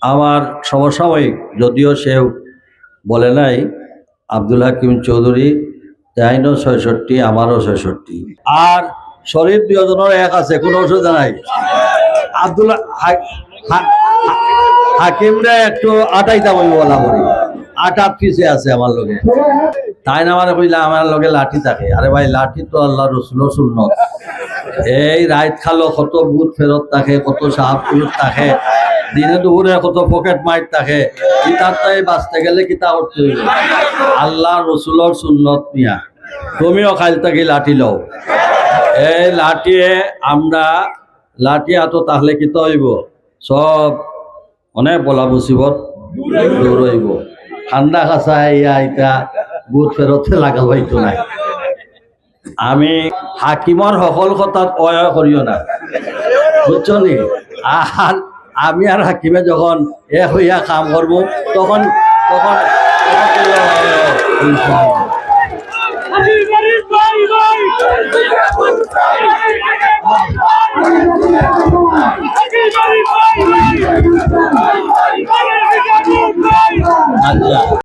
আমার সমসাময়িক, যদিও সেও বলে নাই, আব্দুল হাকিম চৌধুরী, তাইনও ৬৬, আমারও ৬৬। আর শরীর দুজনের এক আছে, কোনো অসুবিধা নাই। আব্দুল হাকিমরা একটু আটাইতা বই বলা করি, ৮ পিছে আছে আমার লগে। তাই না আমার কইলা আমার লগে লাঠি থাকে। আরে ভাই, লাঠি তো আল্লাহ রসুলের সুন্নত। এই রাইত খালো কত বুথ ফেরত থাকে, কত সাহাব ফেরত থাকে, দিনে দুপুরে কত পকেট মাইট থাকে। কিতাব তাই বাঁচতে গেলে কিতাব করতে হইবে। আল্লাহ রসুলের সুন্নত নিয়া তুমিও খাইল থাকি লাঠি লও। এই লাঠিয়ে আমরা লাঠি হাত তাহলে কি হইব, সব অনেক বলা মুসিবত দূর হইব। ঠান্ডা খাসা ইয়া ইটা বুথ ফেরতে লাগাল হইতো নাই। আমি হাকিমর সকল কথা অয় করিও না, বুঝছো নি? আর আমি আর হাকিমে যখন এক হইয়া কাম করবো তখন তখন আচ্ছা।